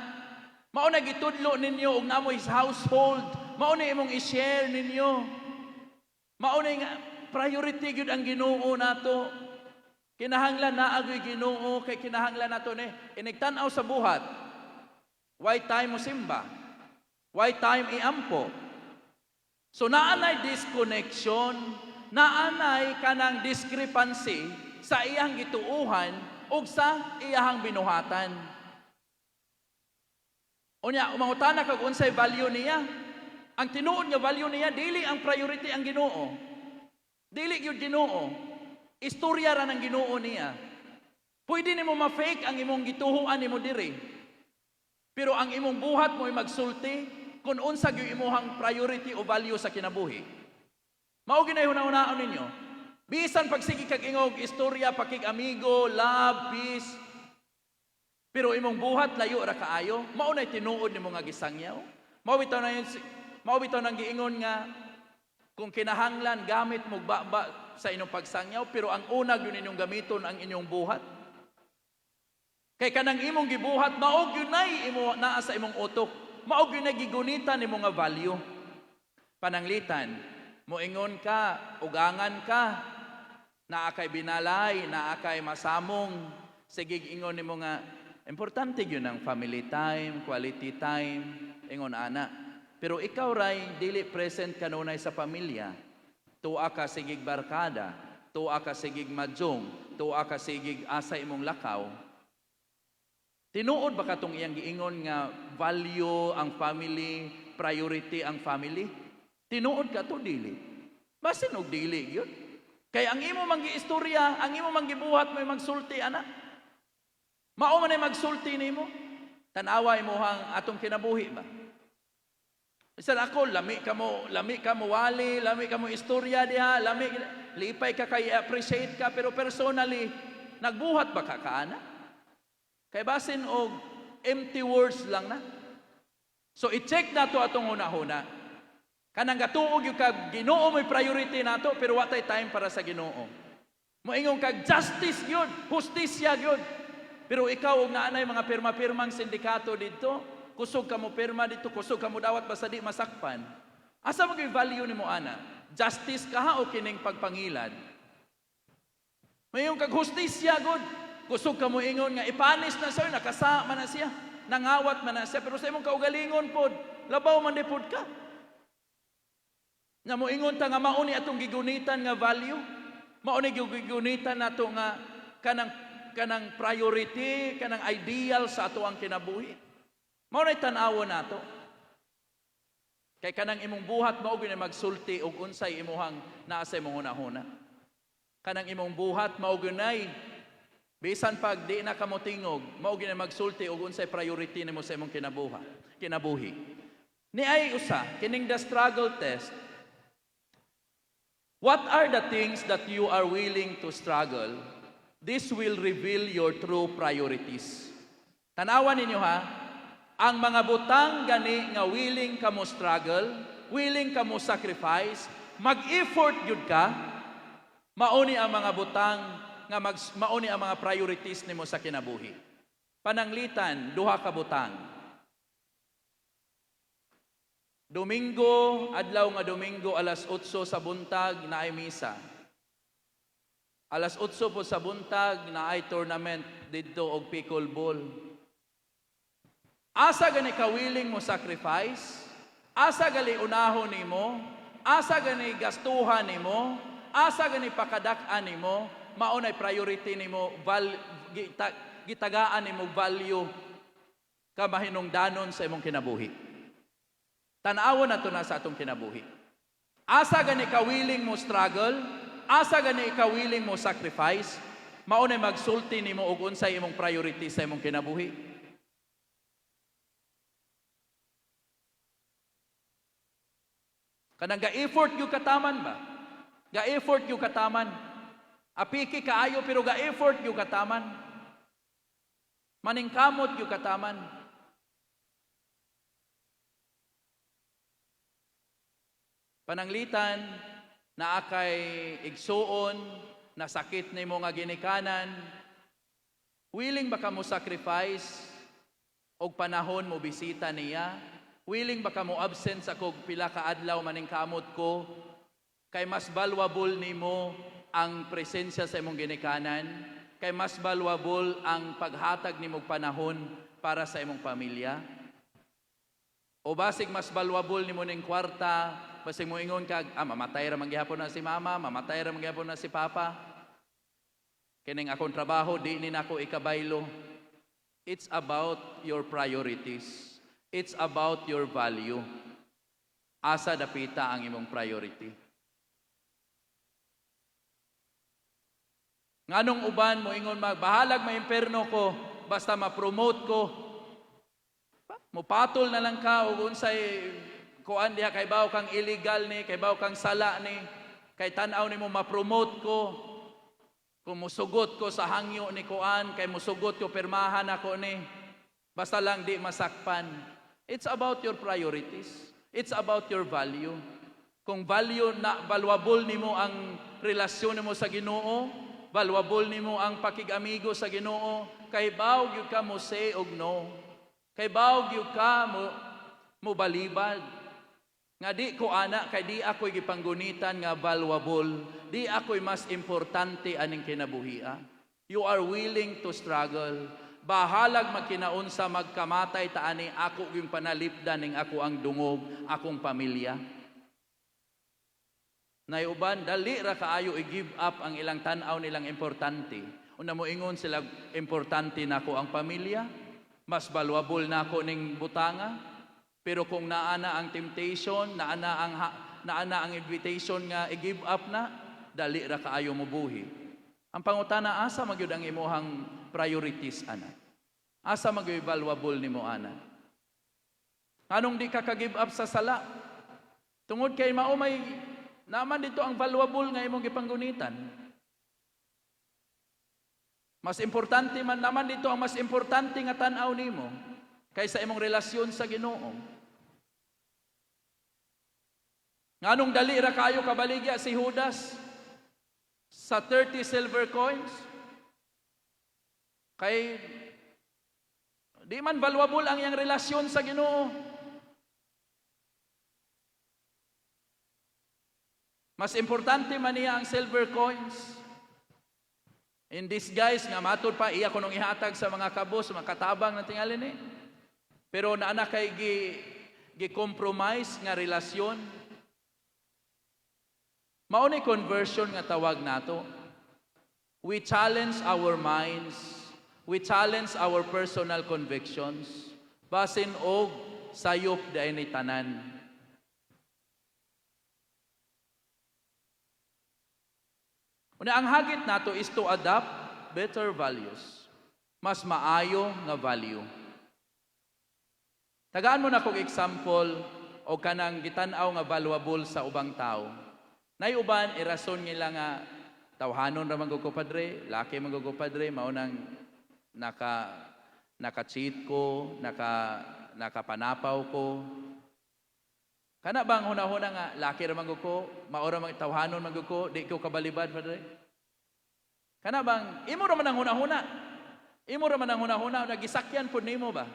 Mao na gitudlo ninyo og namoy household. Mao na imong i-share ninyo. Mao na nga priority gyud ang Ginoo nato. Kinahanglan na agoy Ginoo kay kinahanglan nato ni inigtan-aw sa buhat. Why time mo simba? Why time iampo? So naanay disconnection, naanay kanang discrepancy sa iyang gituuhan ug sa iyang binuhatan. Unya, umangutana kag unsay value niya. Ang tinuod nga value niya, dili ang priority ang Ginoo. Dili gyud Ginoo. Istorya ra ng Ginoo niya. Pwede nimo ma-fake ang imong gituhuan nimo diri. Pero ang imong buhat mo'y magsulti kung unsa gyud imong priority o value sa kinabuhi. Mao ginay hunahunahon ninyo. Bisan pagsigi kag ingog istorya, pakig amigo, love, peace. Pero imong buhat layo ra kaayo, mao nay tinuod nimo nga gisangyaw. Mao bitaw nang giingon nga kung kinahanglan gamit mo baba sa inyong pagsangyaw, pero ang una gyud ninyong gamiton ang inyong buhat. Kay kanang imong gibuhat mao gyud nay imo naa sa imong utok. Mao gyud nagigunitan nimo nga value. Pananglitan, moingon ka, ugangan ka, naa kay binalay, naa kay masamong, sige ingon nimo nga importante yun ang family time, quality time, ingon ana. Pero ikaw ray, dili present kanunay sa pamilya. Tuwa ka sigig barkada, tuwa ka sigig madyong, tuwa ka sigig asa imong lakaw. Tinuod ba katong iyang giingon nga value ang family, priority ang family? Tinuod ka to dili. Basin og dili yun. Kaya ang imo mang giistorya, ang imo mang gibuhat may magsulti ana. Mao man ay magsulti nimo. Tan-awa imuhang atong kinabuhi ba? Bisan ako lami ka mo wali, lami ka mo istorya diha, lami lipay ka kay appreciate ka pero personally nagbuhat ba ka kaana? Kay basin og empty words lang na. So i-check nato atong hunahuna. Kanang gatuog yung kag Ginoo may priority nato pero watay time para sa Ginoo. Moingon kag justice gyud, hustisya gyud. Pero ikaw og naanay mga pirma-pirmang sindikato dito, kusog ka mo pirma dito, kusog ka mo dawat basta di masakpan. Asa mo gyud value nimo ana? Justice ka ha o kining pagpangilad? Mayon kag hustisya gud. Kusog ka mo ingon nga ipanis na sir, nakasama na siya, nangawat man na siya, pero sa imong kaugalingon pod, labaw man di pod ka. Nga mo ingon ta nga mao ni atong gigunitan nga value, mao ni gigunitan nato nga kanang priority, kanang ideal sa ato ang kinabuhi. Mao nay tan-awon nato. Kay kanang imong buhat mao gyud magsulti og unsay imuhang naa sa imong hunahuna. Kanang imong buhat mao gyud bisan pag di na kamo tingog, mao gyud magsulti og unsay priority nimo sa imong kinabuhi. Ni ay usa kining the struggle test. What are the things that you are willing to struggle? This will reveal your true priorities. Tanawan ninyo ha, ang mga butang gani nga willing ka mo struggle, willing ka mo sacrifice, mag-effort yun ka, mauni ang mga butang, mauni ang mga priorities nimo sa kinabuhi. Pananglitan, duha ka butang. Domingo, adlaw nga Domingo, alas 8 sa buntag, naay misa. Alas 8 po sa buntag, naay tournament dito og pickleball. Asa gani kawiling mo sacrifice? Asa gali unahon nimo? Asa gani gastuhan nimo? Asa gani pakadak-an nimo? Maunay priority nimo, gitagaan nimo value ka mahinungdanon sa imong kinabuhi. Tan-awon nato na sa atong kinabuhi. Asa gani kawiling mo struggle? Asa gani kawiling mo sacrifice? Maunay magsulti nimo og unsay imong priority sa imong kinabuhi. Kanang ga-effort yung kataman ba? Ga-effort yung kataman. Apiki kaayo pero ga-effort yung kataman. Maningkamot yung kataman. Pananglitan, na akay igsuon, na sakit ni mo nga ginikanan, willing ba ka mo sacrifice og panahon mo bisita niya? Willing ba ka mo absent sa kog pila ka adlaw maningkamot ko? Kay mas valuable nimo ang presensya sa imong ginikanan, kay mas valuable ang paghatag nimo panahon para sa imong pamilya. O basig mas valuable nimo ning kwarta, basig mo ingon kag mamatay ra man gihapon na si mama, mamatay ra man gihapon na si papa. Kining akong trabaho di ni nako ikabaylo. It's about your priorities. It's about your value. Asa dapita ang imong priority. Nganong uban mo ingon bahalag maimperno ko basta ma-promote ko. Mupatol na lang ka og unsay kuan diha kay baw kang illegal ni, kay baw kang sala ni, kay tan-aw nimo ma-promote ko. Kung musugot ko sa hangyo ni kuan, kay musugot ko permahan ako ni. Basta lang di masakpan. It's about your priorities. It's about your value. Kung value na valuable nimo ang relasyon nimo sa Ginoo, valuable nimo ang pakig-amigo sa Ginoo, kay baw gyud ka mo say og no. Kay baw gyud ka mo balibad. Nga di ko ana kay di ako'y gipanggunitan nga valuable, di ako'y mas importante aning kinabuhia. You are willing to struggle. Bahalag magkinaunsa magkamatay taani ako yung panalipdan ning ako ang dungog, akong pamilya. Nayuban, dali ra kaayo i-give up ang ilang tan-aw nilang importante. Una mo ingon sila, importante nako ang pamilya, mas valuable nako ning butanga. Pero kung naana ang temptation, naana ang invitation nga i-give up na, dali ra kaayo mo buhi. Ang pangutana, asa magyud ang imuhang priorities, ana? Asa magyud valuable nimo, ana? Anong di ka ka-give up sa sala? Tungod kay maumay naman dito ang valuable nga imong gipanggunitan. Mas importante man naman dito ang mas importante nga tan-aw nimo kaysa imong relasyon sa Ginoo. Nganong dali ra kayo kabaligya si Judas sa 30 silver coins? Kay di man valuable ang iyang relasyon sa Ginoo. Mas importante man niya ang silver coins. In disguise, nga matod pa, iya ko nung ihatag sa mga kabos, mga katabang na tingali ni. Pero naana kay gi-compromise nga relasyon. Mauni conversion nga tawag nato. We challenge our minds. We challenge our personal convictions. Basin og sayop dayon ni tanan. Una, ang hagit nato is to adopt better values. Mas maayo nga value. Tagaan mo na kong example o kanang gitan-aw nga valuable sa ubang tao. Nayuban, irason nila nga tawhanon ra man ko padre, laki man ko padre, mao nang naka-cheat ko, nakapanapaw ko. Kana bang hunahuna nga laki ra man ko, maora man tawhanon man ko, di ko kabalibad padre. Kana bang imo ra man ang hunahuna? Imo ra man ang hunahuna nagisakyan pud nimo ba?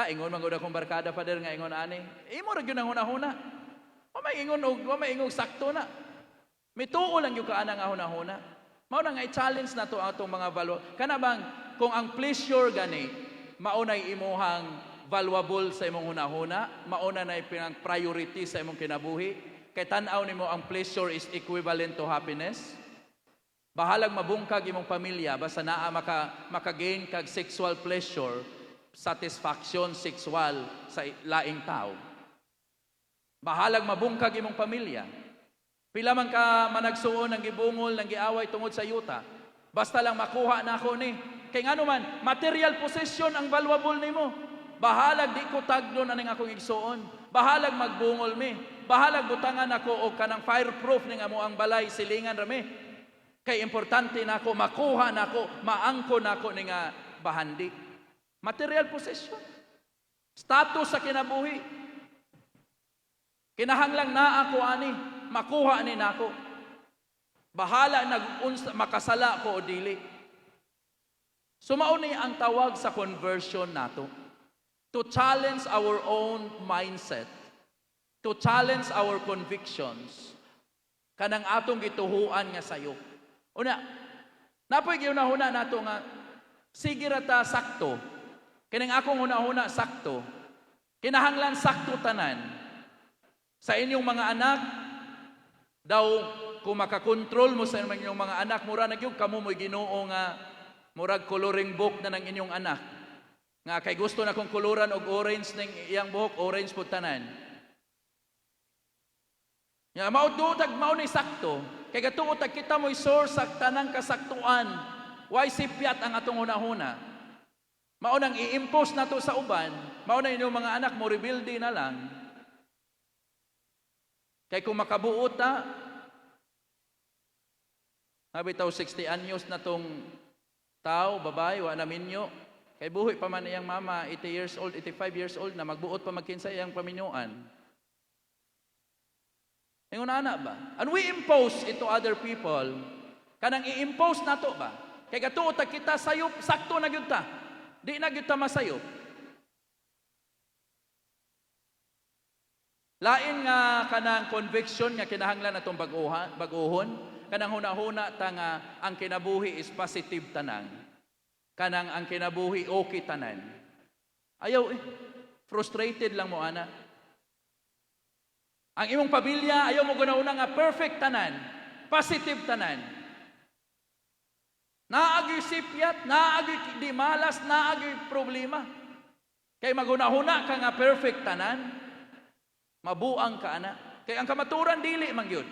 Ingon man gud akong barkada Father nga ingon ani. Imo ra gyud ang hunahuna. Wa may ingon og wa may ingog sakto na. Mituo lang gyud ka ana nga hunahuna. Mao na nga i-challenge nato ang atong mga value. Kana bang kung ang pleasure gani mao nay imuhang valuable sa imong hunahuna, mao na nay pinang priority sa imong kinabuhi. Kay tan-aw nimo ang pleasure is equivalent to happiness. Bahalag mabungkag imong pamilya basta naa maka-gain kag sexual pleasure, satisfaction sexual sa laing tao. Bahalag mabungkag imong pamilya. Pila man ka managsuon ng gibungol, ng giaway tungod sa yuta. Basta lang makuha na ako ni. Kay ngano man, material possession ang valuable nimo. Bahalag di ko tagdon aning akong igsuon. Bahalag magbungol mi. Bahalag butangan ako og kanang fireproof ning amo ang balay silingan rami. Kay importante na ako makuha na ako, maangko na ako ning bahandi. Material possession. Status sa kinabuhi. Kinahanglang na ako ani, makuha ni nako. Bahala makasala ko o dili. Sumao ni ang tawag sa conversion nato. To challenge our own mindset. To challenge our convictions. Kanang atong gituhuan nga sayo. Una, napoy giunahuna nato nga sige rata sakto. Kining akong hunahuna sakto. Kinahanglan sakto tanan. Sa inyong mga anak, daw kung makakontrol mo sa inyong mga anak, mura na gyud kamo mo'y Ginoo nga murag coloring book na ng inyong anak. Nga kay gusto na kong kuluran og orange ning iyang buhok, orange pud tanan. Ya mao ni sakto. Kay gatuod kita mo'y source sa tanang kasaktuan. Why sipyat ang atong hunahuna? Mao nang i-impose nato sa uban, mao na inyong mga anak mo rebuild na lang. Kay kung makabuot ta, nabitaw 60 anyos na tong tao, babae, wa na minyo. Kay buhi pa man iyang mama, 80 years old, 85 years old na, magbuot pa magkinsa iyang paminyuan. Ingon ana ba? And we impose it to other people. Kanang i-impose nato ba? Kay gatuot kita sayop, sakto na gyud ta. Di na gyud ta masayop. Lain nga kanang conviction nga kinahanglan natong baguhon, kanang hunahuna ta nga ang kinabuhi is positive tanan. Kanang ang kinabuhi okay tanan. Ayaw frustrated lang mo ana. Ang imong pamilya ayaw mo guna-una nga perfect tanan, positive tanan. Naagi sipyat, naagi di malas, naagi problema. Kay magunahuna ka nga perfect tanan. Mabuang ka ana. Kay ang kamaturan dili man gyud.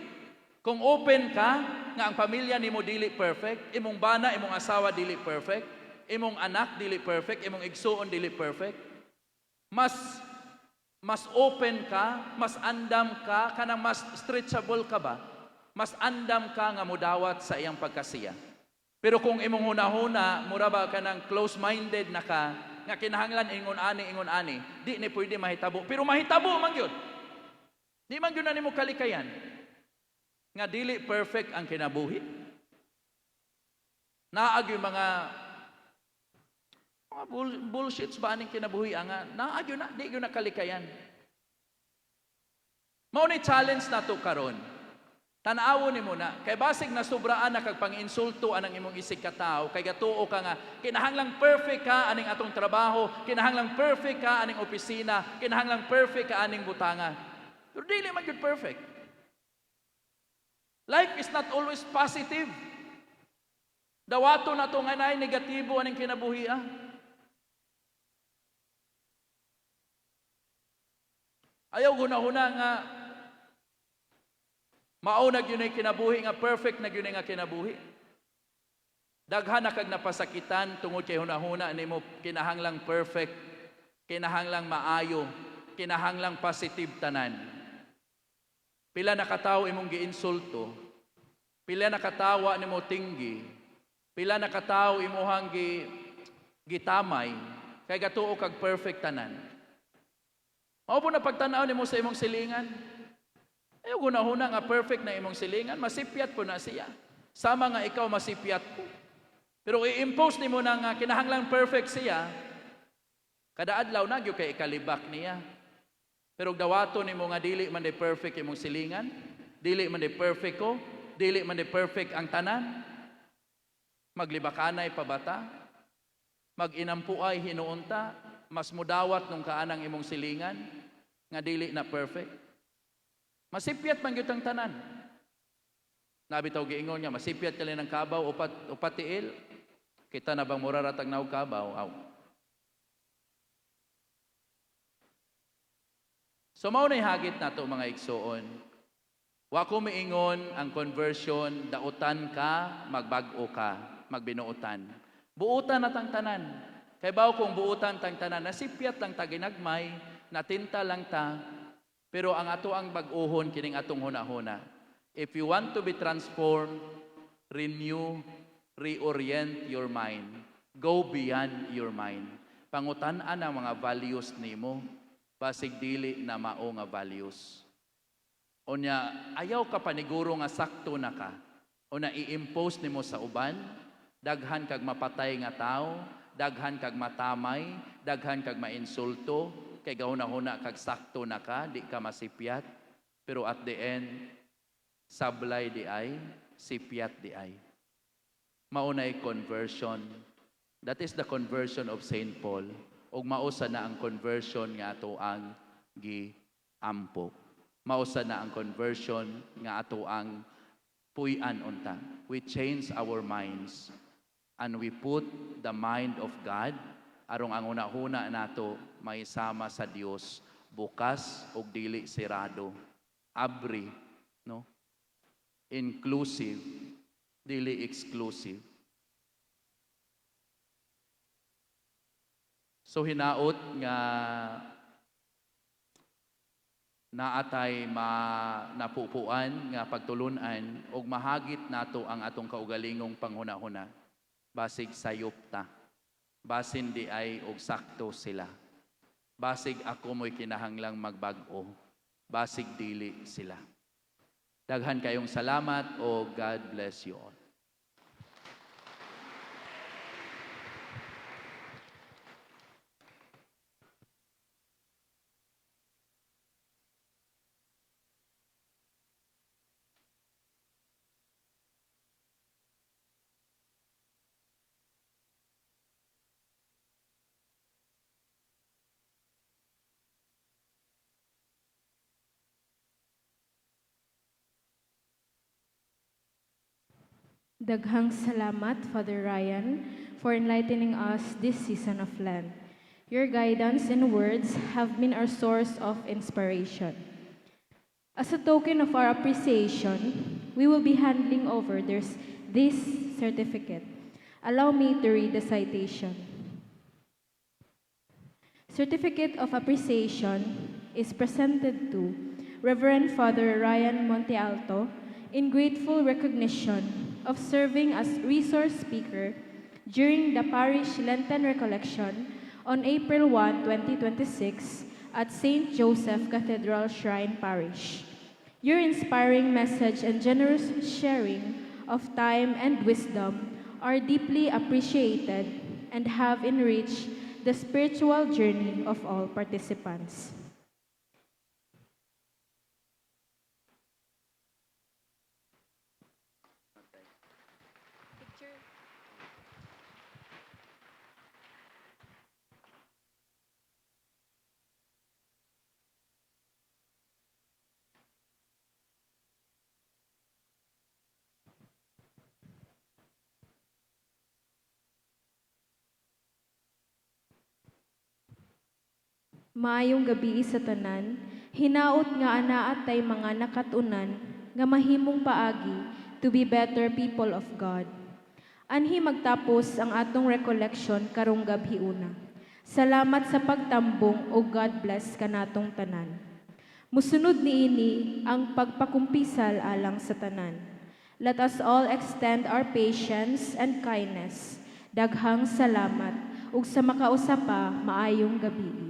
Kung open ka nga ang pamilya nimo dili perfect, imong bana, imong asawa dili perfect, imong anak dili perfect, imong igsuon dili perfect. Mas open ka, mas andam ka, kanang mas stretchable ka ba? Mas andam ka nga mudawat sa iyang pagkasiya. Pero kung imong hunahuna, mura ba ka ng close-minded na ka, nga kinahanglan ingon ani, di ni pwede mahitabo. Pero mahitabo man gyud. Di man gyud na nimo kalikayan. Nga dili perfect ang kinabuhi. Naag yung mga bullshits ba aning kinabuhi nga? Naag yun na, di yun na kalikayan. Mao ni challenge na to karon. Tan-awon nimo na kay basig na sobraan na kag pang-insulto anang imong isig ka tawo kay gatuo ka nga kinahanglang perfect ka aning atong trabaho, kinahanglang perfect ka aning opisina, kinahanglang perfect ka aning butanga. Pero dili man gyud perfect. Life is not always positive. Dawato na to nga nay negatibo aning kinabuhi. Ayaw hunahuna nga mao na gyud kinabuhi nga perfect na gyud nga kinabuhi. Daghan na kag napasakitan tungod kay hunahuna nimo kinahanglang perfect, kinahanglang maayo, kinahanglang positive tanan. Pila na katawo imong giinsulto, pila na katawa nimo tinggi, pila na katawo imuhang gitamay, kay gatuo kag perfect tanan. Mao po na pagtanaw nimo sa imong silingan. Ayaw gunahuna nga perfect na imong silingan, masipyat po na siya. Sama nga ikaw masipyat po. Pero i-impose nimo na nga kinahanglang perfect siya, Kada adlaw na gyud kay ikalibak niya. Pero dawato nimo nga dili man day perfect imong silingan, dili man day perfect ko, dili man day perfect ang tanan. Maglibakanay pabata, mag-inampuay hinuunta, mas mudawat nung kaanang imong silingan nga dili na perfect. Masipyat man gyud ang tanan. Nabitaw giingon niya, masipyat kali ng kabaw upat tiil. Kita na bang mura ratag naog kabaw? Aw. So mao na hagit nato mga igsoon. Wa ko miingon ang conversion, dautan ka, magbag-o ka, magbinuotan. Buutan na tang tanan. Kay bawo kung buutan tang tanan, nasipyat lang ta ginagmay, natinta lang ta, pero ang ato ang bag-ohon kining atong hunahuna. If you want to be transformed, renew, reorient your mind. Go beyond your mind. Pangutan-an ang mga values nimo. Basig dili na mao nga values. Unya, ayaw ka paniguro nga sakto na ka. O na i-impose nimo sa uban, daghan kag mapatay nga tao, daghan kag matamay, daghan kag mainsulto, kay gahuna-huna kag sakto na ka, di ka masipyat. Pero at the end, sablay di ay, sipyat di ay. Maunay conversion. That is the conversion of Saint Paul. Og mausa na ang conversion nga ato ang giampo. Mausa na ang conversion nga ato ang puy-an unta. We change our minds and we put the mind of God arong ang una-una nato may sama sa Dios, bukas og dili sirado, abri, no? Inclusive, dili exclusive. So hinaot nga naatay napupuan nga pagtulunan og mahagit nato ang atong kaugalingong panghuna-huna. Basig sayop ta. Basin di ay og sakto sila. Basig ako mo'y kinahanglang magbag-o. Basig dili sila. Daghan kayong salamat o God bless you all. Daghang salamat, Father Ryan, for enlightening us this season of Lent. Your guidance and words have been our source of inspiration. As a token of our appreciation, we will be handing over this certificate. Allow me to read the citation. Certificate of Appreciation is presented to Reverend Father Ryan Montealto in grateful recognition of serving as resource speaker during the parish Lenten Recollection on April 1, 2026 at St. Joseph Cathedral Shrine Parish. Your inspiring message and generous sharing of time and wisdom are deeply appreciated and have enriched the spiritual journey of all participants. Maayong gabi sa tanan, hinaot nga ana atay mga nakatunan nga mahimong paagi to be better people of God. Anhi magtapos ang atong recollection karong gabi una. Salamat sa pagtambong o God bless kanatong tanan. Musunod niini ang pagpakumpisal alang sa tanan. Let us all extend our patience and kindness. Daghang salamat ug sa makausapa maayong gabi.